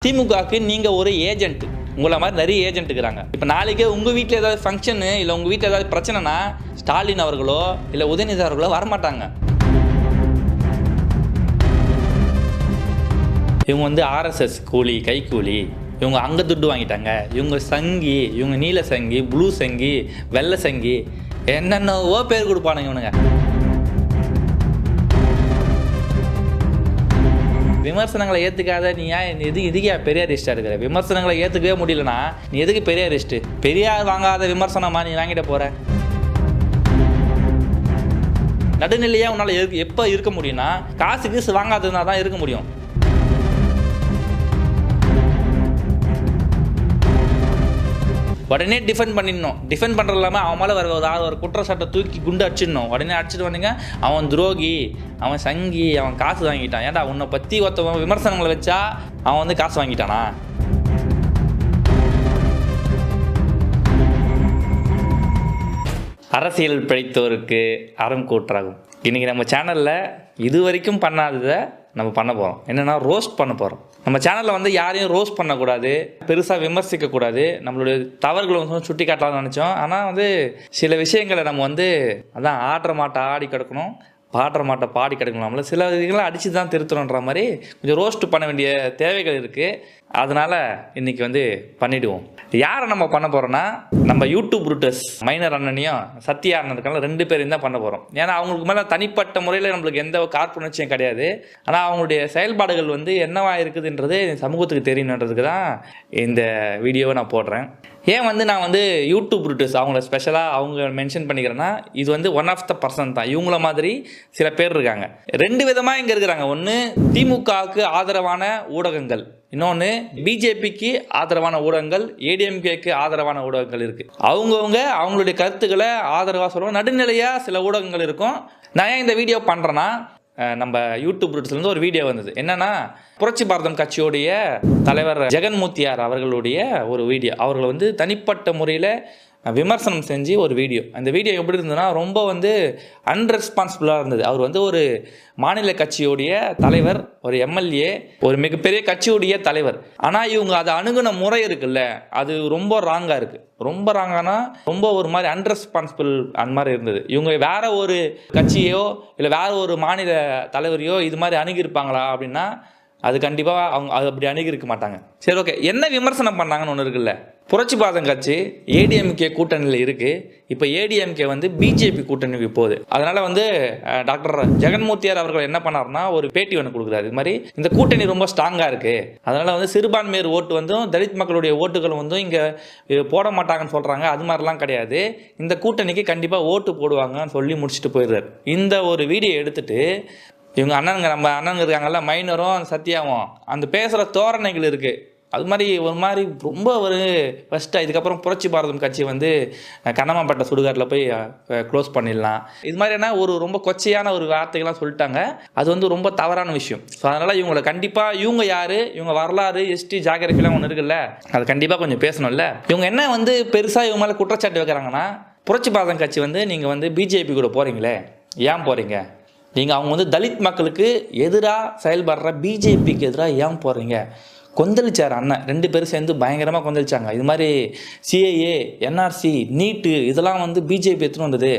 திமுகவுக்கு நீங்க ஒரு ஏஜென்ட். உங்களை மாதிரி நிறைய ஏஜென்ட் இருக்கிறாங்க. இப்போ நாளைக்கே உங்க வீட்டில் ஏதாவது ஃபங்க்ஷனு இல்லை உங்க வீட்டில் ஏதாவது பிரச்சனைனா ஸ்டாலின் அவர்களோ இல்லை உதயநிதி அவர்களோ வரமாட்டாங்க. இவங்க வந்து ஆர்எஸ்எஸ் கூலி, கைக்கூலி, இவங்க அங்கே துட்டு வாங்கிட்டாங்க, இவங்க சங்கி, இவங்க நீல சங்கி, ப்ளூ சங்கி, வெள்ளை சங்கி, என்னென்னவோ பேர் கொடுப்பானுங்க இவனுங்க. விமர்சனங்களை ஏற்றுக்காத நீ ஏன் இதுக்கே பெரியாரிஸ்டாக இருக்கிற? விமர்சனங்களை ஏற்றுக்கவே முடியலனா நீ எதுக்கு பெரியாரிஸ்ட்டு? பெரியார் வாங்காத விமர்சனமா நீ வாங்கிட்ட போற? நடுநிலையாக உன்னால் எப்போ இருக்க முடியும்னா காசு வாங்காததுனா தான் இருக்க முடியும். உடனே டிஃபெண்ட் பண்ணிடணும். டிஃபெண்ட் பண்ணுறது இல்லாமல் அவன் மேலே ஒரு குற்றச்சாட்டை தூக்கி குண்டு அடிச்சிடணும். உடனே அடிச்சுட்டு வந்தீங்க அவன் துரோகி, அவன் சங்கி, அவன் காசு வாங்கிட்டான். ஏன்டா உன்னை பற்றி ஒருத்தவன் விமர்சனங்களை வச்சா அவன் வந்து காசு வாங்கிட்டானா? அரசியல் பிழைத்தோருக்கு அறம் கூற்றாகும். இன்றைக்கி நம்ம சேனலில் இது வரைக்கும் பண்ணாததை நம்ம பண்ண போகிறோம். என்னென்னா ரோஸ்ட் பண்ண போகிறோம். நம்ம சேனலில் வந்து யாரையும் ரோஸ்ட் பண்ணக்கூடாது, பெருசாக விமர்சிக்கக்கூடாது, நம்மளுடைய தவறுகளை வந்து சுட்டி காட்டலாம்னு நினச்சோம். ஆனால் வந்து சில விஷயங்களை நம்ம வந்து அதான் ஆடுற மாட்டை ஆடி கிடக்கணும், பாடுற மாட்டை பாடி கிடக்கணும்ல, சில இதுகளை அடித்து தான் திருத்தணுன்ற மாதிரி கொஞ்சம் ரோஸ்ட் பண்ண வேண்டிய தேவைகள் இருக்குது. அதனால் இன்றைக்கி வந்து பண்ணிவிடுவோம். யாரை நம்ம பண்ண போகிறோன்னா நம்ம யூடியூப் ரூட்டர்ஸ் மைனர் அண்ணனையும் சத்யா அண்ணன் இருக்காங்க, 2 பேரையும் தான் பண்ண போகிறோம். ஏன்னா அவங்களுக்கு மேலே தனிப்பட்ட முறையில் நம்மளுக்கு எந்த காழ்ப்புணர்ச்சியும் கிடையாது. ஆனால் அவங்களுடைய செயல்பாடுகள் வந்து என்னவா இருக்குதுன்றது சமூகத்துக்கு தெரியணுன்றதுக்கு தான் இந்த வீடியோவை நான் போடுறேன். ஏன் வந்து நான் வந்து யூடியூப் ரூட்டர்ஸ் அவங்கள ஸ்பெஷலாக அவங்க மென்ஷன் பண்ணிக்கிறேன்னா, இது வந்து ஒன் ஆஃப் த பர்சன் தான். இவங்கள மாதிரி சில பேர் இருக்காங்க. 2 விதமாக இங்கே இருக்கிறாங்க. ஒன்று திமுகவுக்கு ஆதரவான ஊடகங்கள், இன்னொன்று பிஜேபிக்கு ஆதரவான ஊடகங்கள், ஏடிஎம்கேக்கு ஆதரவான ஊடகங்கள் இருக்குது. அவங்களுடைய கருத்துக்களை ஆதரவாக சொல்லுவாங்க. நடுநிலையாக சில ஊடகங்கள் இருக்கும். நான் ஏன் இந்த வீடியோ பண்ணுறேன்னா, நம்ம யூடியூப் ரூட்ஸ்லேருந்து ஒரு வீடியோ வந்தது. என்னென்னா புரட்சி பாரதம் கட்சியோடைய தலைவர் ஜெகன்மூர்த்தியார் அவர்களுடைய ஒரு வீடியோ. அவர்களை வந்து தனிப்பட்ட முறையில் விமர்சனம் செஞ்சு ஒரு வீடியோ. அந்த வீடியோ எப்படி இருந்ததுன்னா ரொம்ப வந்து அன்ரெஸ்பான்சிபிளாக இருந்தது. அவர் வந்து ஒரு மாநில கட்சியோடைய தலைவர், ஒரு எம்எல்ஏ, ஒரு மிகப்பெரிய கட்சியுடைய தலைவர். ஆனால் இவங்க அதை அணுகுன முறை இருக்குல்ல, அது ரொம்ப ராங்காக இருக்குது. ரொம்ப ராங்கானா ரொம்ப ஒரு மாதிரி அன்ரெஸ்பான்சிபிள் அந்த மாதிரி இருந்தது. இவங்க வேற ஒரு கட்சியோ இல்லை வேற ஒரு மாநில தலைவரையோ இது மாதிரி அணுகியிருப்பாங்களா அப்படின்னா அது கண்டிப்பாக அவங்க அது அப்படி அணுகியிருக்க மாட்டாங்க. சரி, ஓகே, என்ன விமர்சனம் பண்ணாங்கன்னு ஒன்று இருக்குல்ல. புரட்சி பாரதம் கட்சி ஏடிஎம்கே கூட்டணியில் இருக்குது. இப்போ ஏடிஎம்கே வந்து பிஜேபி கூட்டணிக்கு போகுது. அதனால் வந்து டாக்டர் ஜெகன்மூர்த்தியார் அவர்கள் என்ன பண்ணார்னா ஒரு பேட்டி ஒன்று கொடுக்குறாரு. இது மாதிரி இந்த கூட்டணி ரொம்ப ஸ்ட்ராங்காக இருக்குது, அதனால் வந்து சிறுபான்மையர் ஓட்டு வந்து தலித் மக்களுடைய ஓட்டுகள் வந்து இங்கே போட மாட்டாங்கன்னு சொல்கிறாங்க. அது மாதிரிலாம் கிடையாது, இந்த கூட்டணிக்கு கண்டிப்பாக ஓட்டு போடுவாங்கன்னு சொல்லி முடிச்சுட்டு போயிடுறாரு. இந்த ஒரு வீடியோ எடுத்துகிட்டு இவங்க நம்ம அண்ணனுங்க இருக்காங்கல்ல, மைனரும் சத்யாவும், அந்த பேசுகிற தோரணைகள் இருக்குது. அது மாதிரி ஒரு மாதிரி ரொம்ப ஒரு ஃபஸ்ட்டாக இதுக்கப்புறம் புரட்சி பாரதம் கட்சி வந்து கண்ணமாப்பட்ட சுடுகாட்டில் போய் க்ளோஸ் பண்ணிடலாம், இது மாதிரியான ஒரு ரொம்ப கொச்சையான ஒரு வார்த்தைகள்லாம் சொல்லிட்டாங்க. அது வந்து ரொம்ப தவறான விஷயம். ஸோ அதனால் இவங்களை கண்டிப்பாக இவங்க யார், இவங்க வரலாறு, ஹிஸ்ட்ரி, ஜாகிரபிலாம் ஒன்று இருக்குல்ல, அது கண்டிப்பாக கொஞ்சம் பேசணும்ல. இவங்க என்ன வந்து பெருசாக இவங்க மேலே குற்றச்சாட்டு வைக்கிறாங்கன்னா, புரட்சி பாரதம் கட்சி வந்து நீங்கள் வந்து பிஜேபி கூட போகிறீங்களே, ஏன் போகிறீங்க? நீங்கள் அவங்க வந்து தலித் மக்களுக்கு எதிராக செயல்படுற பிஜேபிக்கு எதிராக ஏன் போகிறீங்க? கொந்தளிச்சார் அண்ணன். 2 பேரும் சேர்ந்து பயங்கரமாக கொந்தளிச்சாங்க. இது மாதிரி சிஏஏ, என்ஆர்சி, நீட்டு இதெல்லாம் வந்து பிஜேபி எடுத்துன்னு வந்தது.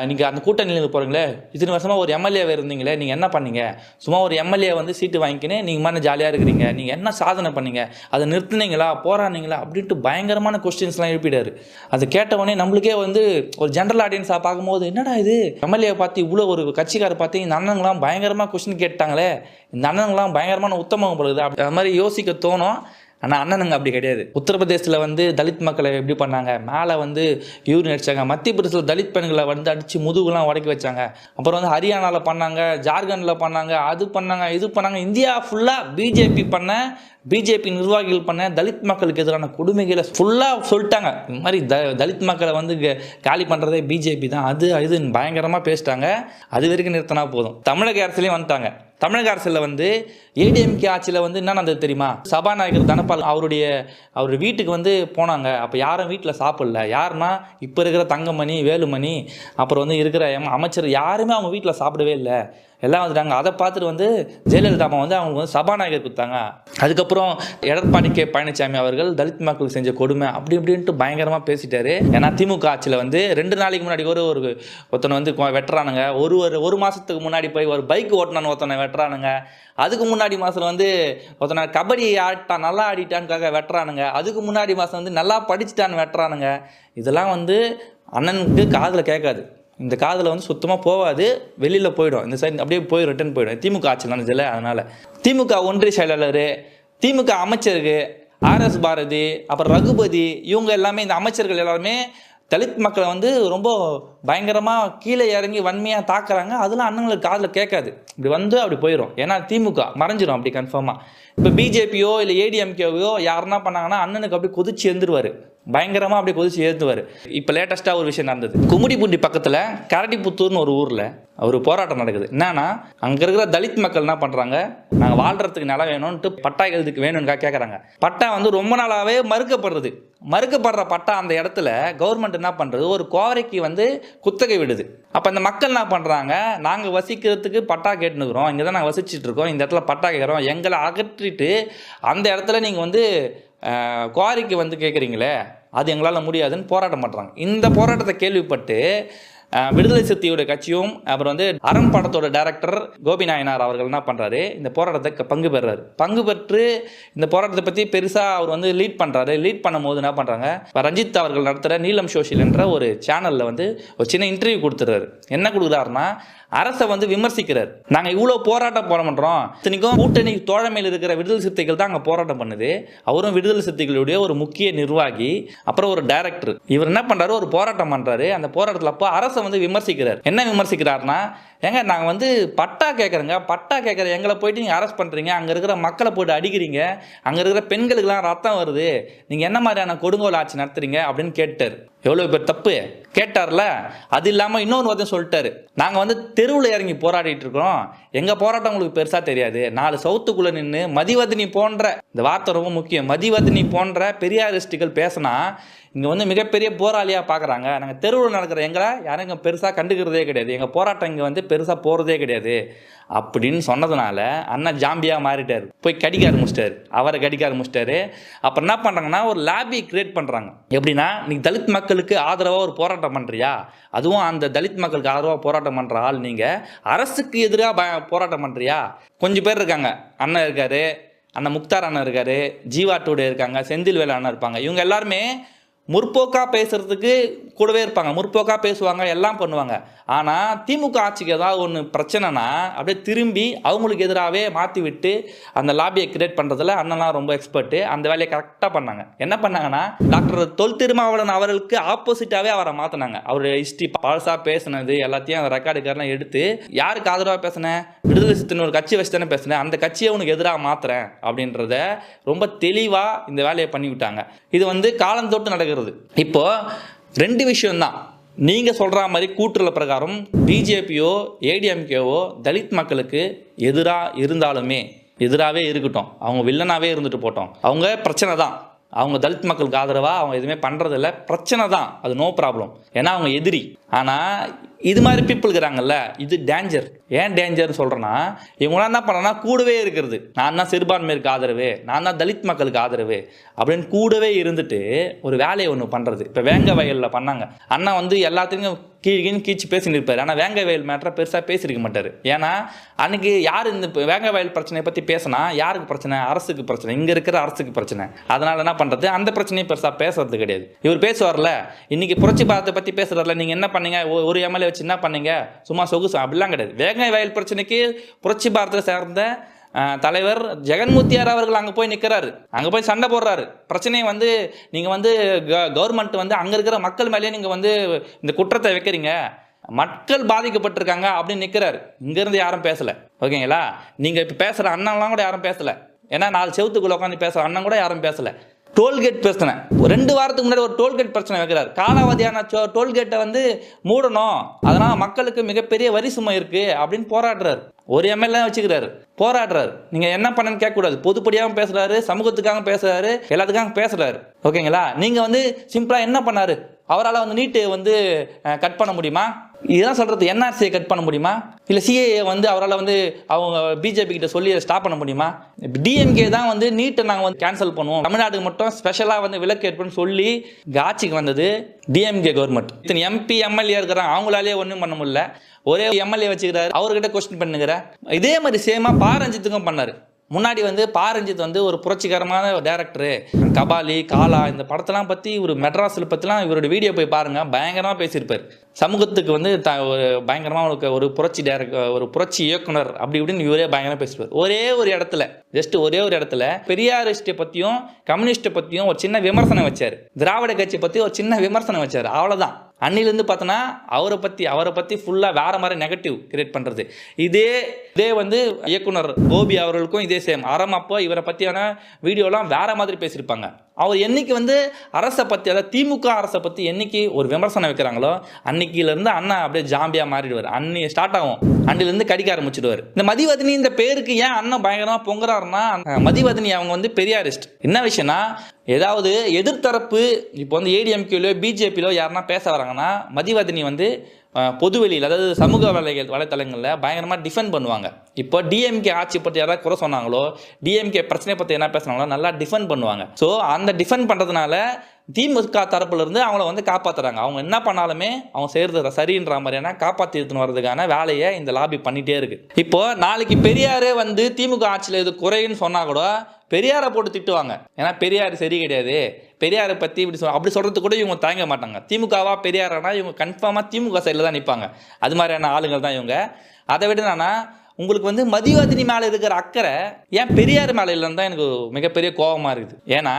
நீங்கள் அந்த கூட்டணியில் போகிறீங்களே, இத்தனை வருஷமாக ஒரு எம்எல்ஏவாக இருந்தீங்களே, நீங்கள் என்ன பண்ணீங்க? சும்மா ஒரு எம்எல்ஏ வந்து சீட்டு வாங்கிக்கினே நீங்கள் மாதிரி ஜாலியாக இருக்கிறீங்க, நீங்கள் என்ன சாதனை பண்ணீங்க? அதை நிறுத்துனீங்களா, போராடினீங்களா அப்படின்ட்டு பயங்கரமான கொஸ்டின்ஸ்லாம் எழுப்பிடாரு. அதை கேட்டவொடனே நம்மளுக்கே வந்து ஒரு ஜென்ரல் ஆடியன்ஸாக பார்க்கும்போது என்னடா இது, எம்எல்ஏ பார்த்து இவ்வளோ ஒரு கட்சிக்காரை பார்த்து இந்த அண்ணனுங்களாம் பயங்கரமாக கொஸ்டின் கேட்டாங்களே, இந்த அண்ணனுங்களாம் பயங்கரமான உத்தமம் படுது அது மாதிரி யோசிக்க தோணும். ஆனால் அண்ணனுங்க அப்படி கிடையாது. உத்தரப்பிரதேசத்தில் வந்து தலித் மக்களை எப்படி பண்ணாங்க, மேலே வந்து யூரின் அடித்தாங்க. மத்திய பிரதேசத்தில் தலித் பெண்களை வந்து அடித்து முதுகுலாம் உடைக்க வச்சாங்க. அப்புறம் வந்து ஹரியானாவில் பண்ணாங்க, ஜார்க்கண்டில் பண்ணாங்க, அது பண்ணாங்க, இது பண்ணாங்க. இந்தியா ஃபுல்லாக பிஜேபி நிர்வாகிகள் பண்ண தலித் மக்களுக்கு எதிரான கொடுமைகளை ஃபுல்லாக சொல்லிட்டாங்க. இந்த மாதிரி தலித் மக்களை வந்து காலி பண்ணுறதே பிஜேபி தான், அது பயங்கரமாக பேசிட்டாங்க. அது வரைக்கும் நிறுத்தினா போதும். தமிழக அரசுலேயும் வந்துட்டாங்க. தமிழக அரசில் வந்து ஏடிஎம்கே ஆட்சியில் வந்து என்ன நடந்தது தெரியுமா? சபாநாயகர் தனபால் அவர் வீட்டுக்கு வந்து போனாங்க. அப்போ யாரும் வீட்டில் சாப்பிடல. யாருன்னா இப்போ இருக்கிற தங்கமணி, வேலுமணி, அப்புறம் வந்து இருக்கிற அமைச்சர் யாருமே அவங்க வீட்டில் சாப்பிடவே இல்லை. எல்லாம் வந்துட்டாங்க. அதை பார்த்துட்டு வந்து ஜெயலலிதா அம்மா வந்து அவங்களுக்கு வந்து சபாநாயகர் கொடுத்தாங்க. அதுக்கப்புறம் எடப்பாடி கே பழனிசாமி அவர்கள் தலித் மக்களுக்கு செஞ்ச கொடுமை அப்படி இப்படின்ட்டு பயங்கரமாக பேசிட்டாரு. ஏன்னா திமுக ஆட்சியில் வந்து 2 நாளைக்கு முன்னாடி ஒருத்தனை வந்து வெட்டுறானுங்க. ஒரு மாதத்துக்கு முன்னாடி போய் ஒரு பைக் ஓட்டினான்னு ஒருத்தனை வெட்டுறானுங்க. அதுக்கு முன்னாடி மாதம் வந்து ஒருத்தனை கபடி ஆடிட்டான் நல்லா ஆடிட்டானுக்காக வெட்டுறானுங்க. அதுக்கு முன்னாடி மாதம் வந்து நல்லா படிச்சுட்டான்னு வெட்டுறானுங்க. இதெல்லாம் வந்து அண்ணனுக்கு காதில் கேட்காது. இந்த காதில் வந்து சுத்தமாக போகாது, வெளியில் போயிடும். இந்த சைடு அப்படியே போய் ரிட்டர்ன் போயிடும். திமுக ஆட்சி நடந்ததில்ல. அதனால் திமுக ஒன்றிய செயலாளர், திமுக அமைச்சருக்கு RS பாரதி, அப்புறம் ரகுபதி, இவங்க எல்லாமே இந்த அமைச்சர்கள் எல்லாருமே தலித் மக்களை வந்து ரொம்ப பயங்கரமாக கீழே இறங்கி வன்மையாக தாக்குறாங்க. அதெல்லாம் அண்ணங்களுக்கு காதில் கேட்காது. இப்படி வந்து அப்படி போயிடும். ஏன்னா திமுக மறைஞ்சிடும் அப்படி கன்ஃபார்மாக. இப்போ பிஜேபியோ இல்லை ADMKவையோ யாருன்னா பண்ணாங்கன்னா அண்ணனுக்கு அப்படி கொதிச்சு எழுந்துருவார். பயங்கரமாக அப்படி கொதிச்சு ஏற்றுவார். இப்போ லேட்டஸ்ட்டாக ஒரு விஷயம் நடந்தது. கும்மிடிப்பூண்டி பக்கத்தில் கரடிப்புத்தூர்னு ஒரு ஊரில் ஒரு போராட்டம் நடக்குது. என்னன்னா அங்கே இருக்கிற தலித் மக்கள் என்ன பண்ணுறாங்க, நாங்கள் வாழ்கிறதுக்கு நிலம் வேணும்ன்ட்டு பட்டா எழுதுக்கு வேணும்னு கேட்குறாங்க. பட்டா வந்து ரொம்ப நாளாகவே மறுக்கப்படுற பட்டா அந்த இடத்துல கவர்மெண்ட் என்ன பண்ணுறது, ஒரு கோரிக்கை வந்து குத்தகை விடுது. அப்போ அந்த மக்கள் என்ன பண்ணுறாங்க, நாங்கள் வசிக்கிறதுக்கு பட்டா கேட்டுனுக்குறோம், இங்கே தான் நாங்கள் வசிச்சுட்டு இருக்கோம், இந்த இடத்துல பட்டா கேட்குறோம், எங்களை அகற்றிட்டு அந்த இடத்துல நீங்கள் வந்து கோரிக்கை வந்து கேட்குறீங்களே, அது எங்களால் முடியாதுன்னு போராட்டம் பண்ணுறாங்க. இந்த போராட்டத்தை கேள்விப்பட்டு விடுதலை சிறுத்தையோட கட்சியும் அப்புறம் வந்து அறம் படத்தோட டைரக்டர் கோபி நாயனார் அவர்கள் என்ன பண்ணுறாரு, இந்த போராட்டத்தை பங்கு பெற்று இந்த போராட்டத்தை பற்றி பெருசாக அவர் வந்து லீட் பண்ணும்போது என்ன பண்ணுறாங்க, ரஞ்சித் அவர்கள் நடத்துகிற நீலம் சோஷியல் என்ற ஒரு சேனலில் வந்து ஒரு சின்ன இன்டர்வியூ கொடுத்துறாரு. என்ன கொடுக்குறாருன்னா, அரசை வந்து விமர்சிக்கிறார். நாங்கள் இவ்வளோ போராட்டம் பண்ணுறோம், இத்தனைக்கும் கூட்டணி தோழமையில் இருக்கிற விடுதலை சிறுத்தைகள் தான் அங்கே போராட்டம் பண்ணுது. அவரும் விடுதலை சிறுத்தைகளுடைய ஒரு முக்கிய நிர்வாகி, அப்புறம் ஒரு டைரக்டர். இவர் என்ன பண்ணுறாரு, ஒரு போராட்டம் பண்ணுறாரு. அந்த போராட்டத்தில் அப்போ அரசை வந்து விமர்சிக்கிறார். என்ன விமர்சிக்கிறாருன்னா, ஏங்க நாங்கள் வந்து பட்டா கேட்குற எங்களை போயிட்டு நீங்கள் அரெஸ்ட் பண்ணுறீங்க, அங்கே இருக்கிற மக்களை போய்ட்டு அடிக்கிறீங்க, அங்கே இருக்கிற பெண்களுக்கெல்லாம் ரத்தம் வருது, நீங்கள் என்ன மாதிரியான கொடுங்கோல் ஆட்சி நடத்துறீங்க அப்படின்னு கேட்டார். எவ்வளோ பேர் தப்பு கேட்டார்ல. அது இல்லாமல் இன்னொரு வார்த்தையும் சொல்லிட்டாரு, நாங்கள் வந்து தெருவில் இறங்கி போராடிட்டு இருக்கிறோம், எங்கள் போராட்டம் உங்களுக்கு பெருசாக தெரியாது, 4 சவுத்துக்குள்ளே நின்று மதிவதனி போன்ற, இந்த வார்த்தை ரொம்ப முக்கியம், மதிவதனி போன்ற பெரியாரிஸ்டுகள் பேசினா இங்கே வந்து மிகப்பெரிய போராளியாக பார்க்குறாங்க. நாங்கள் தெருவில் நடக்கிற எங்களை யாரும் இங்கே பெருசாக கண்டுக்கிறதே கிடையாது, எங்கள் போராட்டம் இங்கே வந்து பெருசாக போகிறதே கிடையாது அப்படின்னு சொன்னதுனால அண்ணன் ஜாம்பியாக மாறிட்டார். போய் கடிக்க ஆரம்பிச்சிட்டாரு. அப்புறம் என்ன பண்ணுறாங்கன்னா, ஒரு லாபி கிரியேட் பண்ணுறாங்க. எப்படின்னா, நீங்கள் தலித் மக்களுக்கு ஆதரவாக ஒரு போராட்டம் பண்ணுறியா, அதுவும் அந்த தலித் மக்களுக்கு ஆதரவாக போராட்டம் பண்ணுற ஆள் நீங்கள் அரசுக்கு எதிராக போராட்டம் பண்ணுறியா. கொஞ்சம் பேர் இருக்காங்க, அண்ணன் இருக்கார், அண்ணன் முக்தார் அண்ணன் இருக்கார், ஜீவா டூடே இருக்காங்க, செந்தில் வேலு அண்ணன் இருப்பாங்க. இவங்க எல்லாருமே முற்போக்காக பேசுகிறதுக்கு கூடவே இருப்பாங்க, முற்போக்காக பேசுவாங்க, எல்லாம் பண்ணுவாங்க. ஆனால் திமுக ஆட்சிக்கு ஏதாவது ஒன்று பிரச்சனைனா அப்படியே திரும்பி அவங்களுக்கு எதிராகவே மாற்றி விட்டு அந்த லாபியை கிரியேட் பண்ணுறதுல அண்ணன்லாம் ரொம்ப எக்ஸ்பர்ட்டு. அந்த வேலையை கரெக்டாக பண்ணாங்க. என்ன பண்ணாங்கன்னா, டாக்டர் தொல் திருமாவளவன் அவர்களுக்கு ஆப்போசிட்டாகவே அவரை மாற்றினாங்க. அவருடைய ஹிஸ்ட்ரி பழசாக பேசினது எல்லாத்தையும் அந்த ரெக்கார்டுக்காரெலாம் எடுத்து, யாருக்கு ஆதரவாக பேசினேன், விடுதலை சிறுத்தைன்னு ஒரு கட்சி வச்சு தானே பேசினேன், அந்த கட்சியை உனக்கு எதிராக மாற்றுறேன் அப்படின்றத ரொம்ப தெளிவாக இந்த வேலையை பண்ணிவிட்டாங்க. இது வந்து காலந்தொட்டு நடக்கிறது. இப்போ 2 விஷயம்தான். நீங்கள் சொல்கிற மாதிரி கூட்டுறல பிரகாரம் பிஜேபியோ ADMKவோ தலித் மக்களுக்கு எதிராகவே இருக்கட்டும், அவங்க வில்லனாகவே இருந்துட்டு போட்டோம், அவங்க பிரச்சனை தான், அவங்க தலித் மக்களுக்கு ஆதரவாக அவங்க எதுவுமே பண்ணுறதில்ல, பிரச்சனை தான், அது நோ ப்ராப்ளம், ஏன்னா அவங்க எதிரி. ஆனால் இது மாதிரி பீப்புள் இருக்கிறாங்கல்ல, இது டேஞ்சர். ஏன் டேஞ்சர்னு சொல்கிறேன்னா, இவங்களாம் என்ன பண்ணனா கூடவே இருக்கிறது, நான் தான் சிறுபான்மையிற்கு ஆதரவு, நான் தான் தலித் மக்களுக்கு ஆதரவு அப்படின்னு கூடவே இருந்துட்டு ஒரு வேலையை ஒன்று பண்ணுறது. இப்போ வேங்க வயலில் பண்ணாங்க. அண்ணா வந்து எல்லாத்தையும் கீழ்ச்சி பேசி நிற்பார். ஆனால் வேங்க வயல் மேட்டரை பெருசாக பேசியிருக்க மாட்டார். ஏன்னா அன்றைக்கி யார் இந்த வேங்க வயல் பிரச்சனையை பற்றி பேசினா யாருக்கு பிரச்சனை, அரசுக்கு பிரச்சனை, இங்கே இருக்கிற அரசுக்கு பிரச்சனை. அதனால் என்ன பண்ணுறது, அந்த பிரச்சனையை பெருசாக பேசுறது கிடையாது. இவர் பேசுவார்ல, இன்றைக்கி புரட்சி பாரத்தை பற்றி பேசுகிறார்ல, நீங்கள் என்ன பண்ணீங்க, ஒரு MLA வச்சு என்ன பண்ணீங்க, சும்மா சொகுசு அப்படிலாம் கிடையாது. வேங்க வயல் பிரச்சனைக்கு புரட்சி பாரத்தை சேர்ந்த தலைவர் ஜெகன்மூர்த்தியார் அவர்கள் அங்கே போய் நிற்கிறாரு, அங்கே போய் சண்டை போடுறாரு. பிரச்சனையை வந்து நீங்கள் வந்து கவர்மெண்ட் வந்து அங்கே இருக்கிற மக்கள் மேலேயே நீங்கள் வந்து இந்த குற்றத்தை வைக்கிறீங்க, மக்கள் பாதிக்கப்பட்டிருக்காங்க அப்படின்னு நிற்கிறாரு. இங்கேருந்து யாரும் பேசலை. ஓகேங்களா, நீங்கள் இப்போ பேசுகிற அண்ணன்லாம் கூட யாரும் பேசலை. ஏன்னா 4 செவத்துக்குள்ளே உட்காந்து பேசுகிற அண்ணன் கூட யாரும் பேசலை. டோல்கேட் பிரச்சனை 2 வாரத்துக்கு முன்னாடி ஒரு டோல்கேட் பிரச்சனை வைக்கிறார். காலாவதியான டோல்கேட்டை வந்து மூடணும், அதனால் மக்களுக்கு மிகப்பெரிய வரி சுமை இருக்குது அப்படின்னு போராடுறாரு. ஒரு MLA வச்சுக்கிறாரு, போராடுறாரு. நீங்கள் என்ன பண்ணன்னு கேட்கக்கூடாது, பொதுப்படியாகவும் பேசுகிறாரு, சமூகத்துக்காக பேசுகிறாரு, எல்லாத்துக்காக பேசுகிறாரு. ஓகேங்களா, நீங்கள் வந்து சிம்பிளாக என்ன பண்ணார், அவரால் வந்து நீட்டு வந்து கட் பண்ண முடியுமா, இதெல்லாம் சொல்கிறது என்ஆர்சியை கட் பண்ண முடியுமா? இல்லை சிஏஏ வந்து அவரால் வந்து அவங்க பிஜேபி கிட்ட சொல்லி ஸ்டாப் பண்ண முடியுமா? டிஎம்கே தான் வந்து நீட்டை நாங்கள் வந்து கேன்சல் பண்ணுவோம், தமிழ்நாட்டுக்கு மட்டும் ஸ்பெஷலாக வந்து விலக்கு ஏற்படுன்னு சொல்லி ஆட்சிக்கு வந்தது டிஎம்கே கவர்மெண்ட். இத்தனை எம்பி எம்எல்ஏ இருக்கிறாங்க, அவங்களாலே ஒன்றும் பண்ண முடியல. ஒரே எம்எல்ஏ வச்சுக்கிறாரு, அவர்கிட்ட கொஸ்டின் பண்ணுங்கிற. இதே மாதிரி சேமா பாரஞ்சித்துக்கும் பண்ணார். முன்னாடி வந்து பாரஞ்சித் வந்து ஒரு புரட்சிகரமான டைரக்டரு, கபாலி, காலா இந்த படத்தெல்லாம் பற்றி ஒரு மெட்ராஸில் பற்றிலாம் இவரோட வீடியோ போய் பாருங்கள், பயங்கரமாக பேசியிருப்பார். சமூகத்துக்கு வந்து ஒரு பயங்கரமாக ஒரு புரட்சி ஒரு புரட்சி இயக்குனர் அப்படி இப்படின்னு இவரே பயங்கரமாக பேசியிருப்பார். ஒரே ஒரு இடத்துல ஒரே ஒரு இடத்துல பெரியாரிஸ்ட்டை பற்றியும் கம்யூனிஸ்ட்டை பற்றியும் ஒரு சின்ன விமர்சனம் வச்சார், திராவிட கட்சியை பற்றி ஒரு சின்ன விமர்சனம் வச்சார், அவ்வளோதான். அன்னிலேருந்து பார்த்தோன்னா அவரை பற்றி ஃபுல்லாக வேறு மாதிரி நெகட்டிவ் கிரியேட் பண்ணுறது. இதே வந்து இயக்குனர் கோபி அவர்களுக்கும் இதே சேம். அப்போ இவரை பற்றியான வீடியோலாம் வேறு மாதிரி பேசியிருப்பாங்க. அவர் என்னைக்கு வந்து அரசை பற்றி, அதாவது திமுக அரசை பற்றி என்னைக்கு ஒரு விமர்சனம் வைக்கிறாங்களோ அன்னைக்கிலேருந்து அண்ணா அப்படியே ஜாம்பியாக மாறிடுவார். அன்னி ஸ்டார்ட் ஆகும், அன்னிலேருந்து கடிக்க ஆரம்பிச்சிடுவார். இந்த மதிவதனி இந்த பேருக்கு ஏன் அண்ணன் பயங்கரமாக பொங்குறாருன்னா, மதிவதனி அவங்க வந்து பெரியாரிஸ்ட். என்ன விஷயம்னா, ஏதாவது எதிர்த்தரப்பு இப்போ வந்து ஏடிஎம்கேலோ பிஜேபியிலோ யாருன்னா பேச வராங்கன்னா மதிவதனி வந்து பொதுவெளியில், அதாவது சமூக வலைத்தளங்களில் பயங்கரமாக டிஃபெண்ட் பண்ணுவாங்க. இப்போ டிஎம்கே ஆட்சி பற்றி யாராவது குறை சொன்னாங்களோ, டிஎம்கே பிரச்சனை பற்றி என்ன பேசுனாங்களோ நல்லா டிஃபெண்ட் பண்ணுவாங்க. ஸோ அந்த டிஃபெண்ட் பண்ணுறதுனால திமுக தரப்புல இருந்து அவங்கள வந்து காப்பாற்றுறாங்க. அவங்க என்ன பண்ணாலுமே அவங்க செய்கிறது சரின்ற மாதிரியான காப்பாற்றி எடுத்துன்னு வர்றதுக்கான வேலையை இந்த லாபி பண்ணிகிட்டே இருக்கு. இப்போ நாளைக்கு பெரியாரே வந்து திமுக ஆட்சியில் இது குறைன்னு சொன்னால் கூட பெரியாரை போட்டு திட்டுவாங்க. ஏன்னா பெரியார் சரி கிடையாது, பெரியாரை பற்றி இப்படி அப்படி சொல்கிறது கூட இவங்க தயங்க மாட்டாங்க. திமுகவா பெரியாரானா இவங்க கன்ஃபார்மாக திமுக சைடில் தான் நிற்பாங்க. அது மாதிரியான ஆளுங்கள் தான் இவங்க. அதை விட என்னன்னா, உங்களுக்கு வந்து மதிவதனி மேலே இருக்கிற அக்கறை ஏன் பெரியார் மேலே இல்லைன்னு தான் எனக்கு மிகப்பெரிய கோபமாக இருக்குது. ஏன்னா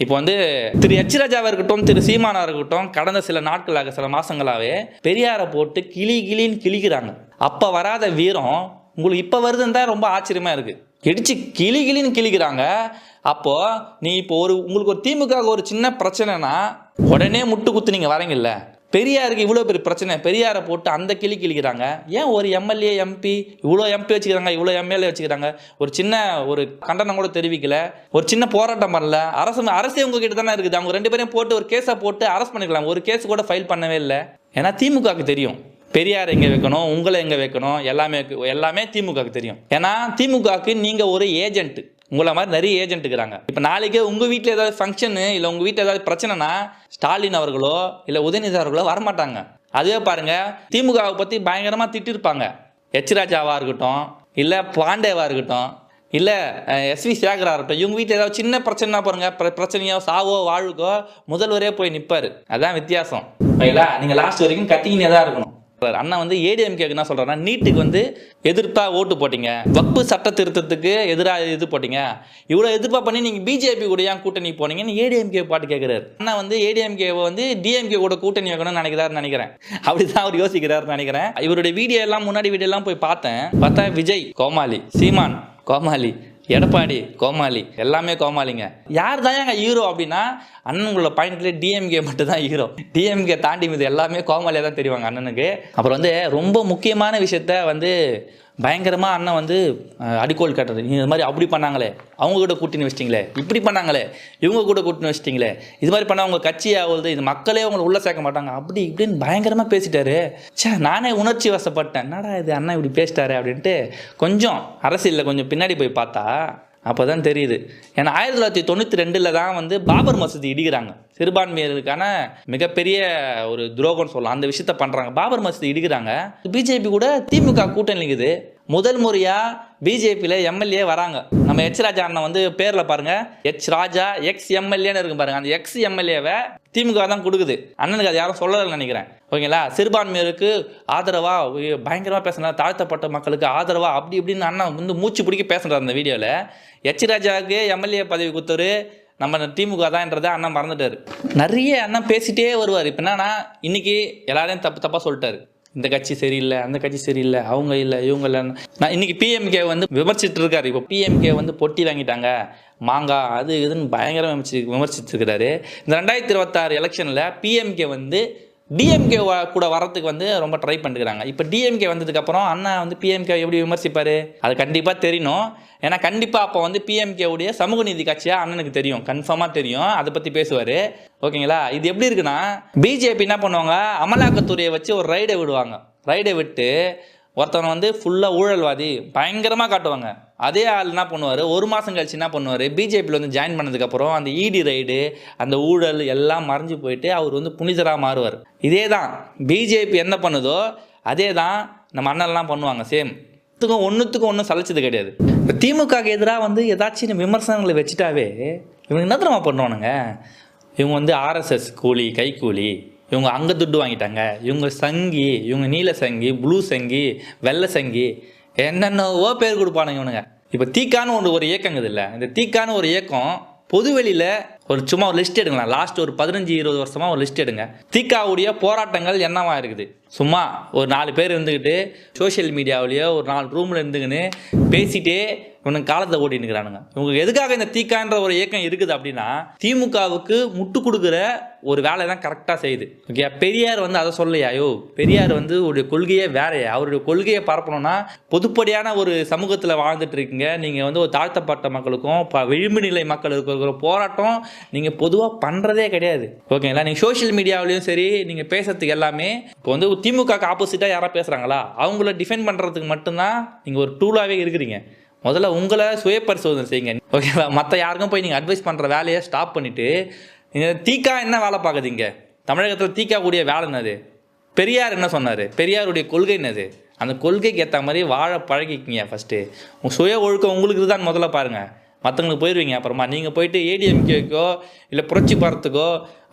இப்போ வந்து திரு எச் ராஜாவாக இருக்கட்டும், திரு சீமானா இருக்கட்டும், கடந்த சில நாட்களாக சில மாதங்களாகவே பெரியாரை போட்டு கிளின்னு கிழிக்கிறாங்க. அப்போ வராத வீரம் உங்களுக்கு இப்போ வருதுன்னு தான் ரொம்ப ஆச்சரியமாக இருக்குது. இடிச்சு கிளின்னு கிழிக்கிறாங்க. அப்போது நீ இப்போ உங்களுக்கு ஒரு திமுக ஒரு சின்ன பிரச்சனைனா உடனே முட்டு குத்து நீங்கள் வரீங்கல்ல. பெரியாருக்கு இவ்வளோ பெரிய பிரச்சனை, பெரியாரை போட்டு அந்த கிழிக்கிறாங்க. ஏன் ஒரு எம்எல்ஏ எம்பி இவ்வளோ எம்பி வச்சுக்கிறாங்க, இவ்வளோ எம்எல்ஏ வச்சுக்கிறாங்க, ஒரு சின்ன ஒரு கண்டனம் கூட தெரிவிக்கல, ஒரு சின்ன போராட்டம் பண்ணல. அரசே உங்ககிட்ட தானே இருக்குது. அவங்க 2 பேரையும் போட்டு ஒரு கேஸை போட்டு அரெஸ்ட் பண்ணிக்கலாம். ஒரு கேஸ் கூட ஃபைல் பண்ணவே இல்லை. ஏன்னா திமுகவுக்கு தெரியும் பெரியார் எங்கே வைக்கணும், உங்களை எங்கே வைக்கணும், எல்லாமே திமுகவுக்கு தெரியும். ஏன்னா திமுகவுக்கு நீங்கள் ஒரு ஏஜென்ட், உங்களை மாதிரி நிறைய ஏஜென்ட் இருக்கிறாங்க. இப்போ நாளைக்கு உங்கள் வீட்டில் ஏதாவது ஃபங்க்ஷனு இல்லை உங்கள் வீட்டில் ஏதாவது பிரச்சனைனா ஸ்டாலின் அவர்களோ இல்லை உதயநிதி அவர்களோ வரமாட்டாங்க. அதுவே பாருங்கள், திமுகவை பற்றி பயங்கரமாக திட்டிருப்பாங்க. எச் ராஜாவாக இருக்கட்டும், இல்லை பாண்டேவாக இருக்கட்டும், இல்லை எஸ்வி சேகராக இருக்கட்டும். இவங்க வீட்டில் ஏதாவது சின்ன பிரச்சனைனா பாருங்க, பிரச்சனையோ சாவோ வாழ்க்கோ முதல்வரே போய் நிற்பார். அதுதான் வித்தியாசம். ஓகேங்களா? நீங்கள் லாஸ்ட் வரைக்கும் கத்திக்கினே தான் இருக்கணும். அண்ணா வந்து ஏடிஎம்கேக்கு என்ன சொல்றாருன்னா, நீட்டுக்கு வந்து எதிர்ப்பாக ஓட்டு போட்டீங்க, வக்பு சட்ட திருத்தத்துக்கு எதிராக இது போட்டீங்க, இவ்வளோ எதிர்ப்பா பண்ணி நீங்கள் பிஜேபி கூட ஏன் கூட்டணி போனீங்கன்னு ஏடிஎம்கே பாட்டு கேட்குறாரு. அண்ணா வந்து ஏடிஎம்கேவை வந்து டிஎம்கே கூட கூட்டணி வைக்கணும்னு நினைக்கிறேன். அப்படிதான் அவர் யோசிக்கிறாருன்னு நினைக்கிறேன். இவருடைய வீடியோ எல்லாம் முன்னாடி வீடியோ எல்லாம் போய் பார்த்தா விஜய் கோமாளி, சீமான் கோமாளி, எடப்பாடி கோமாளி, எல்லாமே கோமாளிங்க. யார் தான் எங்க ஹீரோ அப்படின்னா, அண்ணனுங்களோட பாயிண்ட்ல டிஎம்கே மட்டும் தான் ஹீரோ. டிஎம்கே தாண்டி மீது எல்லாமே கோமாளியாக தான் தெரிவாங்க அண்ணனுக்கு. அப்புறம் வந்து ரொம்ப முக்கியமான விஷயத்த வந்து பயங்கரமாக அண்ணன் வந்து அடிக்கோல் காட்டுறது. நீங்கள் இது மாதிரி அப்படி பண்ணாங்களே, அவங்க கூட கூட்டணி வச்சிட்டிங்களே, இப்படி பண்ணாங்களே, இவங்க கூட கூட்டணி வச்சிட்டிங்களே, இது மாதிரி பண்ணால் அவங்க கட்சி ஆகுது, இது மக்களே அவங்களை உள்ளே சேர்க்க மாட்டாங்க, அப்படி இப்படின்னு பயங்கரமாக பேசிட்டாரு. நானே உணர்ச்சி வசப்பட்டேன், என்னடா இது அண்ணன் இப்படி பேசிட்டாரு அப்படின்ட்டு. கொஞ்சம் அரசியலில் கொஞ்சம் பின்னாடி போய் பார்த்தா அப்போ தான் தெரியுது. ஏன்னா 1992 தான் வந்து பாபர் மசூதி இடிக்கிறாங்க. சிறுபான்மையர்களுக்கான மிகப்பெரிய ஒரு துரோகம்னு சொல்லலாம். அந்த விஷயத்த பண்ணுறாங்க, பாபர் மசூதி இடிக்கிறாங்க. பிஜேபி கூட திமுக கூட்டணி இருக்குது. முதல் முறையாக பிஜேபியில் எம்எல்ஏ வராங்க. நம்ம எச் ராஜா அண்ணன் வந்து பேரில் பாருங்கள், எச் ராஜா எக்ஸ் எம்எல்ஏன்னு இருக்கும் பாருங்கள். அந்த எக்ஸ் எம்எல்ஏவை திமுக தான் கொடுக்குது. அண்ணனுக்கு அது யாரும் சொல்லலைன்னு நினைக்கிறேன். ஓகேங்களா? சிறுபான்மையருக்கு ஆதரவாக பயங்கரமாக பேசுனார், தாழ்த்தப்பட்ட மக்களுக்கு ஆதரவாக அப்படி இப்படின்னு அண்ணன் வந்து மூச்சு பிடிக்க பேசுகிறார் அந்த வீடியோவில். எச் ராஜாவுக்கு எம்எல்ஏ பதவி கொடுத்தவர் நம்ம திமுக தான்ன்றதை அண்ணன் மறந்துட்டார். நிறைய அண்ணன் பேசிட்டே வருவார். இப்போ என்னன்னா, இன்னைக்கு எல்லாரையும் தப்பாக சொல்லிட்டாரு. இந்த கட்சி சரியில்லை, அந்த கட்சி சரியில்லை, அவங்க இல்லை, இவங்க இல்லை. நான் இன்னைக்கு பிஎம்கே வந்து விமர்சிட்டு இருக்காரு. இப்போ பிஎம்கே வந்து பொட்டி வாங்கிட்டாங்க, மாங்காய் அது இதுன்னு பயங்கரம் விமர்சித்து இருக்கிறாரு. இந்த 2026 எலெக்ஷனில் பிஎம்கே வந்து டிஎம்கே கூட வரத்துக்கு வந்து ரொம்ப ட்ரை பண்ணிருக்காங்க. இப்போ டிஎம்கே வந்ததுக்கப்புறம் அண்ணா வந்து பிஎம்கே எப்படி விமர்சிப்பார்? அது கண்டிப்பாக தெரியணும். ஏன்னா கண்டிப்பாக அப்போ வந்து பிஎம்கே உடைய சமூக நீதி கட்சியாக அண்ணனுக்கு தெரியும், கன்ஃபார்மாக தெரியும். அதை பற்றி பேசுவார். ஓகேங்களா? இது எப்படி இருக்குன்னா, பிஜேபி என்ன பண்ணுவாங்க, அமலாக்கத்துறையை வச்சு ஒரு ரைடை விடுவாங்க. ரைடை விட்டு ஒருத்தவனை வந்து ஃபுல்லாக ஊழல்வாதி பயங்கரமாக காட்டுவாங்க. அதே ஆள் என்ன பண்ணுவார், ஒரு மாதம் கழிச்சு என்ன பண்ணுவார், பிஜேபியில் வந்து ஜாயின் பண்ணதுக்கப்புறம் அந்த இடி ரைடு, அந்த ஊழல் எல்லாம் மறைஞ்சு போயிட்டு அவர் வந்து புனிதராக மாறுவார். இதே தான் பிஜேபி என்ன பண்ணுதோ அதே தான் நம்ம அண்ணன்லாம் பண்ணுவாங்க. சேம் ஒன்றுத்துக்கும் ஒன்றும் சலைச்சது கிடையாது. இப்போ திமுகவுக்கு எதிராக வந்து ஏதாச்சும் விமர்சனங்களை வச்சுட்டாவே இவங்க என்ன தெரியுமா பண்ணுவானுங்க, இவங்க வந்து ஆர்எஸ்எஸ் கூலி, கைக்கூலி, இவங்க அங்கே துட்டு வாங்கிட்டாங்க, இவங்க சங்கி, இவங்க நீல சங்கி, ப்ளூ சங்கி, வெள்ளை சங்கி, என்னென்னவோ பேர் கொடுப்பானுங்க இவனுங்க. இப்போ தீக்கான்னு ஒரு இயக்கங்குது இல்லை, இந்த தீக்கான்னு ஒரு இயக்கம் பொதுவெளியில் சும்மா ஒரு லிஸ்ட் எடுங்களேன். லாஸ்ட் ஒரு 15-20 வருஷமாக ஒரு லிஸ்ட் எடுங்க. தீக்காவுடைய போராட்டங்கள் என்னவா இருக்குது. சும்மா ஒரு 4 பேர் இருந்துக்கிட்டு சோஷியல் மீடியாவிலேயே ஒரு 4 ரூமில் இருந்துக்கின்னு பேசிட்டே இவனுக்கு காலத்தை ஓட்டின்னு இருக்கிறானுங்க. இவங்க எதுக்காக இந்த தீக்கான்ற ஒரு இயக்கம் இருக்குது அப்படின்னா, திமுகவுக்கு முட்டு கொடுக்குற ஒரு வேலை தான் கரெக்டாக செய்யுது. ஓகே, பெரியார் வந்து அதை சொல்லலையா? பெரியார் வந்து ஒரு கொள்கையே வேறையா? அவருடைய கொள்கையை பரப்பணும்னா பொதுப்படியான ஒரு சமூகத்தில் வாழ்ந்துட்டு இருக்கீங்க நீங்கள் வந்து ஒரு தாழ்த்தப்பட்ட மக்களுக்கும் விளிம்பு நிலை மக்களுக்கு இருக்கிற போராட்டம் நீங்கள் பொதுவாக பண்ணுறதே கிடையாது. ஓகேங்களா? நீங்கள் சோஷியல் மீடியாவிலையும் சரி நீங்கள் பேசுறதுக்கு எல்லாமே இப்போ வந்து திமுகவுக்கு ஆப்போசிட்டாக யாராவது பேசுகிறாங்களா அவங்கள டிஃபெண்ட் பண்ணுறதுக்கு மட்டும்தான் நீங்கள் ஒரு டூலாகவே இருக்கிறீங்க. முதல்ல உங்களை சுய பரிசோதனை செய்யுங்க. ஓகேவா? மற்ற யாருக்கும் போய் நீங்கள் அட்வைஸ் பண்ணுற வேலையை ஸ்டாப் பண்ணிவிட்டு நீங்கள் தீக்கா என்ன வேலை பார்க்குறீங்க? தமிழகத்தில் தீக்கா கூடிய வேலை என்னது? பெரியார் என்ன சொன்னார்? பெரியாருடைய கொள்கை என்னது? அந்த கொள்கைக்கு ஏற்ற மாதிரி வாழ பழகிக்கிங்க. ஃபஸ்ட்டு உங்கள் சுய ஒழுக்கம் உங்களுக்கு தான் முதல்ல பாருங்கள். மற்றவங்களுக்கு போயிடுவீங்க. அப்புறமா நீங்கள் போயிட்டு ஏடிஎம்கேக்கோ இல்லை புரட்சி பாரத்துக்கோ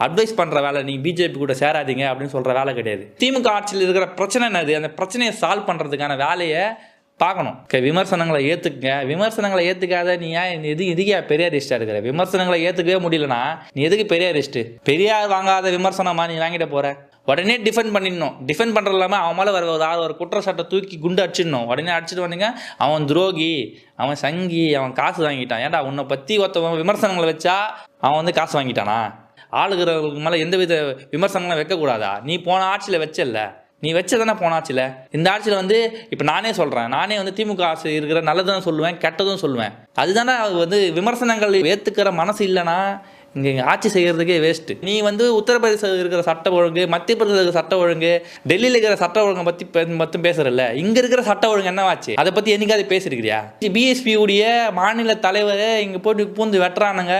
அட்வைஸ் பண்ணுற வேலை, நீங்கள் பிஜேபி கூட சேராதீங்க அப்படின்னு சொல்கிற வேலை கிடையாது. திமுக ஆட்சியில் இருக்கிற பிரச்சனை என்னது, அந்த பிரச்சனையை சால்வ் பண்ணுறதுக்கான வேலையை பார்க்கணும். விமர்சனங்களை ஏற்றுக்குங்க. விமர்சனங்களை ஏற்றுக்காத நீ ஏன் இதுக்கே பெரியாரிஸ்டாக இருக்கிற? விமர்சனங்களை ஏற்றுக்கவே முடியலன்னா நீ எதுக்கு பெரியாரிஸ்ட்டு? பெரியார் வாங்காத விமர்சனமாக நீ வாங்கிட்ட போகிற? உடனே டிஃபெண்ட் பண்ணிடணும். டிஃபெண்ட் பண்ணுறது இல்லாமல் அவன் மேலே ஒரு குற்றச்சாட்டை தூக்கி குண்டு அடிச்சிடணும். உடனே அடிச்சுட்டு வந்தீங்க அவன் துரோகி, அவன் சங்கி, அவன் காசு வாங்கிட்டான். ஏன்டா உன்னை பற்றி ஒருத்தவன் விமர்சனங்களை வச்சா அவன் வந்து காசு வாங்கிட்டானா? ஆளுகிறவங்களுக்கு மேலே எந்த வித விமர்சனங்களும் வைக்கக்கூடாதா? நீ போன ஆட்சியில் வச்சல்ல, நீ வச்சதானே போன ஆட்சியில். இந்த ஆட்சியில் வந்து இப்போ நானே சொல்கிறேன், நானே வந்து திமுக ஆட்சி இருக்கிற நல்லதும் சொல்லுவேன், கெட்டதும் சொல்லுவேன். அதுதானே வந்து விமர்சனங்கள் ஏற்றுக்கிற மனசு இல்லைன்னா இங்கே ஆட்சி செய்கிறதுக்கே வேஸ்ட்டு. நீ வந்து உத்தரப்பிரதேசத்தில் இருக்கிற சட்ட ஒழுங்கு, மத்திய பிரதேச இருக்கிற சட்ட ஒழுங்கு, டெல்லியில் இருக்கிற சட்ட ஒழுங்கை பற்றி மட்டும் பேசுகிறல்ல, இங்கே இருக்கிற சட்ட ஒழுங்கு என்னவாச்சு? அதை பற்றி என்னைக்காவது பேசியிருக்கிறியா? பிஎஸ்பியுடைய மாநில தலைவரை இங்கே போட்டு பூந்து வெட்டுறானுங்க.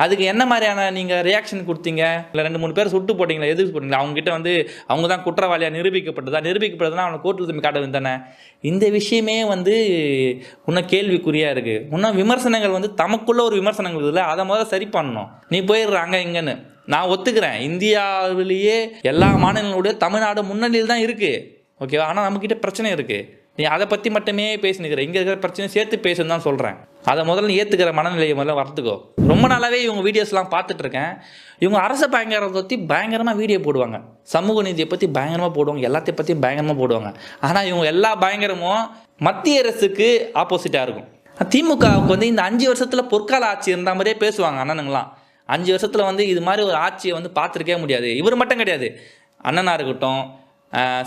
அதுக்கு என்ன மாதிரியான நீங்கள் ரியாக்ஷன் கொடுத்தீங்க? இல்லை 2-3 பேர் சுட்டு போட்டிங்களா? எதுக்கு போட்டிங்களா? அவங்ககிட்ட வந்து அவங்க தான் குற்றவாளியாக நிரூபிக்கப்பட்டதுன்னா அவனை கோர்ட்டில் திரும்பி காட்ட தானே. இந்த விஷயமே வந்து இன்னும் கேள்விக்குறியாக இருக்குது. இன்னும் விமர்சனங்கள் வந்து தமக்குள்ள ஒரு விமர்சனங்கள் இல்லை, அதை முதல்ல சரி பண்ணணும். நீ போயிடுற அங்கே இங்கன்னு. நான் ஒத்துக்கிறேன், இந்தியாவிலேயே எல்லா மாநிலங்களுடைய தமிழ்நாடு முன்னணியில் தான் இருக்குது. ஓகேவா? ஆனால் நம்மக்கிட்ட பிரச்சனை இருக்குது. நீ அதை பற்றி மட்டுமே பேசினுக்கிற. இங்கே இருக்கிற பிரச்சனையும் சேர்த்து பேசுன்னு தான் சொல்கிறேன். அதை முதல்ல ஏற்றுக்கிற மனநிலையை முதல்ல வரத்துக்கோ. ரொம்ப நாளாகவே இவங்க வீடியோஸ்லாம் பார்த்துட்ருக்கேன். இவங்க அரச பயங்கரத்தை பற்றி பயங்கரமாக வீடியோ போடுவாங்க, சமூக நீதியை பற்றி பயங்கரமாக போடுவாங்க, எல்லாத்தையும் பற்றியும் பயங்கரமாக போடுவாங்க. ஆனால் இவங்க எல்லா பயங்கரமும் மத்திய அரசுக்கு ஆப்போசிட்டாக இருக்கும். திமுகவுக்கு வந்து இந்த 5 வருஷத்தில் பொற்கால ஆட்சி இருந்த மாதிரியே பேசுவாங்க அண்ணனுங்களாம். 5 வருஷத்தில் வந்து இது மாதிரி ஒரு ஆட்சியை வந்து பார்த்துருக்கே முடியாது. இவர் மட்டும் கிடையாது, அண்ணனாக இருக்கட்டும்,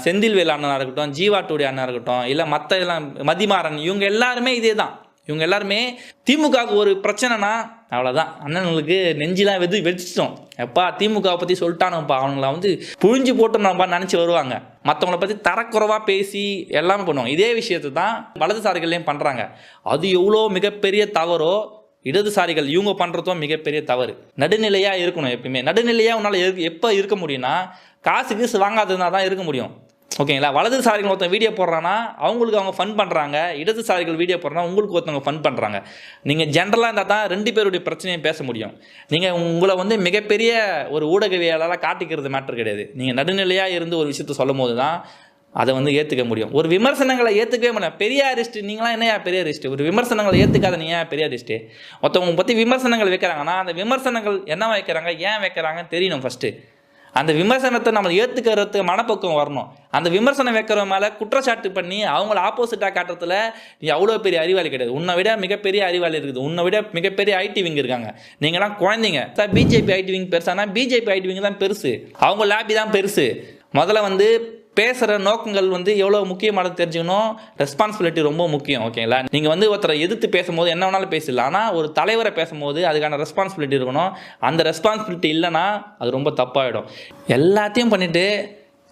செந்தில்வேல் அண்ணனாக இருக்கட்டும், ஜீவாட்டுடைய அண்ணா இருக்கட்டும், இல்லை மற்ற எல்லாம் மதிமாறன், இவங்க எல்லாருமே இதே தான். இவங்க எல்லாருமே திமுகவுக்கு ஒரு பிரச்சனைனா அவ்வளோதான், அண்ணனுங்களுக்கு நெஞ்சிலாம் வெடிச்சிட்டோம். எப்பா திமுகவை பற்றி சொல்லிட்டானுப்பா, அவங்கள வந்து புழிஞ்சு போட்டு நம்ம நினச்சி வருவாங்க. மற்றவங்கள பற்றி தரக்குறைவாக பேசி எல்லாமே பண்ணுவாங்க. இதே விஷயத்தை தான் வலதுசாரிகள்லேயும் பண்ணுறாங்க. அது எவ்வளோ மிகப்பெரிய தவறோ இடதுசாரிகள் இவங்க பண்ணுறதும் மிகப்பெரிய தவறு. நடுநிலையாக இருக்கணும். எப்பயுமே நடுநிலையாக உன்னால் எப்போ இருக்க முடியும்னா, காசு வாங்காததுனா தான் இருக்க முடியும். ஓகேங்களா? வலதுசாரிகள் ஒருத்தன் வீடியோ போடுறான்னா அவங்களுக்கு அவங்க ஃபன் பண்ணுறாங்க, இடதுசாரிகள் வீடியோ போடுறாங்கன்னா உங்களுக்கு ஒருத்தவங்க ஃபன் பண்ணுறாங்க. நீங்கள் ஜென்ரலாக இருந்தால் தான் 2 பேருடைய பிரச்சனையை பேச முடியும். நீங்கள் உங்களை வந்து மிகப்பெரிய ஒரு ஊடகவியலாளராக காட்டிக்கிறது மேட்டர் கிடையாது. நீங்கள் நடுநிலையாக இருந்து ஒரு விஷயத்த சொல்லும் போது தான் அதை வந்து ஏற்றுக்க முடியும். ஒரு விமர்சனங்களை ஏற்றுக்கவே முடியும். பெரியாரிஸ்ட் நீங்களாம் என்னையா பெரியாரிஸ்ட்? ஒரு விமர்சனங்களை ஏற்றுக்காத நீ ஏன் பெரியாரிஸ்ட்டு? ஒருத்தவங்க பற்றி விமர்சனங்கள் வைக்கிறாங்கன்னா அந்த விமர்சனங்கள் என்ன வைக்கிறாங்க, ஏன் வைக்கிறாங்கன்னு தெரியணும் ஃபஸ்ட்டு. அந்த விமர்சனத்தை நம்ம ஏற்றுக்கிறதுக்கு மனப்பக்குவம் வரணும். அந்த விமர்சனம் வைக்கிற மேலே குற்றச்சாட்டு பண்ணி அவங்கள ஆப்போசிட்டாக காட்டுறதுல நீ அவ்வளோ பெரிய அறிவாளி கிடையாது. உன்னை விட மிகப்பெரிய அறிவாளி இருக்குது, உன்னை விட மிகப்பெரிய ஐடி விங் இருக்காங்க. நீங்களாம் குழந்தைங்க. பிஜேபி ஐடி விங் பெருசானா பிஜேபி ஐடி விங் தான் பெருசு, அவங்க லாபி தான் பெருசு. முதல்ல வந்து பேசுகிற நோக்கங்கள் வந்து எவ்வளோ முக்கியமானது தெரிஞ்சுக்கணும். ரெஸ்பான்சிபிலிட்டி ரொம்ப முக்கியம். ஓகேங்களா? நீங்கள் வந்து ஒருத்தரை எதிர்த்து பேசும்போது என்ன வேணாலும் பேசலாம், ஆனால் ஒரு தலைவரை பேசும்போது அதுக்கான ரெஸ்பான்சிபிலிட்டி இருக்கணும். அந்த ரெஸ்பான்சிபிலிட்டி இல்லைன்னா அது ரொம்ப தப்பாகிடும். எல்லாத்தையும் பண்ணிவிட்டு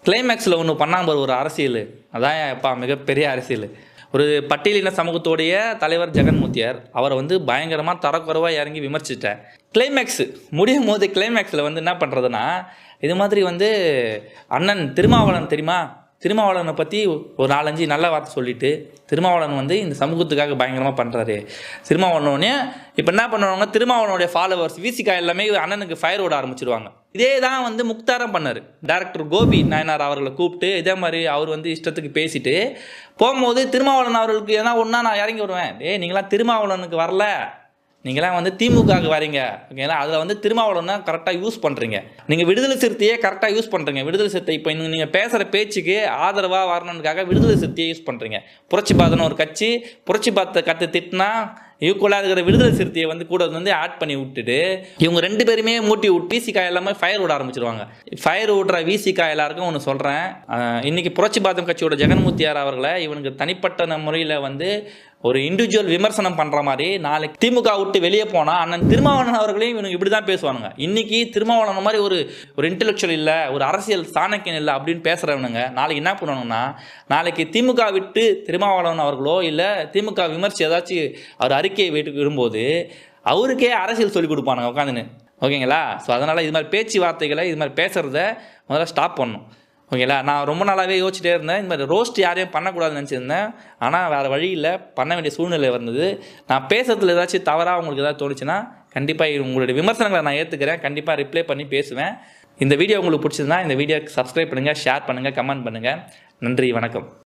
கிளைமேக்ஸில் ஒன்று பண்ணாமல் ஒரு அரசியல், அதான் எப்பா மிகப்பெரிய அரசியல். ஒரு பட்டியலின சமூகத்தோடைய தலைவர் ஜெகன்மூர்த்தியார் அவரை வந்து பயங்கரமாக தரக்குறைவாக இறங்கி விமர்சித்தேன். கிளைமேக்ஸ் முடியும் போது கிளைமேக்ஸில் வந்து என்ன பண்ணுறதுன்னா, இது மாதிரி வந்து அண்ணன் திருமாவளவன் தெரியுமா, திருமாவளவனை பற்றி ஒரு 4-5 நல்ல வார்த்தை சொல்லிவிட்டு திருமாவளவன் வந்து இந்த சமூகத்துக்காக பயங்கரமாக பண்ணுறாரு. திருமாவளவனே இப்போ என்ன பண்ணுவாங்க, திருமாவளவனுடைய ஃபாலோவர்ஸ் விசிகா எல்லாமே அண்ணனுக்கு ஃபயர் ஓட ஆரம்பிச்சிருவாங்க. இதே தான் வந்து முக்தாரம் பண்ணார். டைரக்டர் கோபி நாயனார் அவர்களை கூப்பிட்டு இதே மாதிரி அவர் வந்து இஷ்டத்துக்கு பேசிட்டு போகும்போது திருமாவளவன் அவர்களுக்கு எதனா ஒன்றா நான் இறங்கி வருவேன், நீங்களாம் திருமாவளவனுக்கு வரல, நீங்களாம் வந்து திமுகவுக்கு வரீங்க. ஓகேங்களா? அதில் வந்து திருமாவளவனை கரெக்டாக யூஸ் பண்ணுறீங்க. நீங்கள் விடுதலை சிறுத்தையே கரெக்டாக யூஸ் பண்ணுறீங்க. விடுதலை சிறுத்தை இப்போ நீங்கள் பேசுகிற பேச்சுக்கு ஆதரவாக வரணுன்றதுக்காக விடுதலை சிறுத்தையை யூஸ் பண்ணுறீங்க. புரட்சி பாதன ஒரு கட்சி புரட்சி பாதத்தை கற்று திட்டினா ஈக்குவலாக இருக்கிற விடுதலை சிறுத்தையை வந்து கூட வந்து ஆட் பண்ணி விட்டுட்டு இவங்க 2 பேருமே மூட்டி விட்டு விசிகா எல்லாமே ஃபயர் விட ஆரம்பிச்சிருவாங்க. ஃபயர் விடுற விசிகா எல்லாருக்கும் ஒன்று சொல்கிறேன், இன்றைக்கி புரட்சி பாதம் கட்சியோட ஜெகன்மூர்த்தியார் அவர்களை இவனுக்கு தனிப்பட்ட முறையில் வந்து ஒரு இண்டிவிஜுவல் விமர்சனம் பண்ணுற மாதிரி நாளைக்கு திமுக விட்டு வெளியே போனால் அண்ணன் திருமாவளவன் அவர்களையும் இவனுக்கு இப்படி தான் பேசுவானுங்க. இன்றைக்கி திருமாவளவன் மாதிரி ஒரு இன்டெலெக்சுவல் இல்லை, ஒரு அரசியல் சாணக்கியன் இல்லை அப்படின்னு பேசுகிறவனுங்க நாளைக்கு என்ன பண்ணுவானுங்கன்னா, நாளைக்கு திமுக விட்டு திருமாவளவன் அவர்களோ இல்லை திமுக விமர்சி ஏதாச்சும் அவர் அறிக்கையை விடும்போது அவருக்கே அரசியல் சொல்லிக் கொடுப்பானுங்க உட்காந்துன்னு. ஓகேங்களா? ஸோ அதனால் இது மாதிரி பேச்சுவார்த்தைகளை இது மாதிரி பேசுகிறத முதல்ல ஸ்டாப் பண்ணணும். ஓகேங்களா? நான் ரொம்ப நாளாகவே யோசிச்சிட்டே இருந்தேன், இந்த மாதிரி ரோஸ்ட் யாரையும் பண்ணக்கூடாதுன்னு நினச்சிருந்தேன். ஆனால் வேறு வழி இல்லை, பண்ண வேண்டிய சூழ்நிலை வந்தது. நான் பேசுறதுல ஏதாச்சும் தவறாக உங்களுக்கு ஏதாவது தோணுச்சுன்னா கண்டிப்பாக உங்களுடைய விமர்சனங்களை நான் ஏற்றுக்கிறேன், கண்டிப்பாக ரிப்ளை பண்ணி பேசுவேன். இந்த வீடியோ உங்களுக்கு பிடிச்சிருந்தா இந்த வீடியோக்கு சப்ஸ்கிரைப் பண்ணுங்கள், ஷேர் பண்ணுங்கள், கமெண்ட் பண்ணுங்கள். நன்றி, வணக்கம்.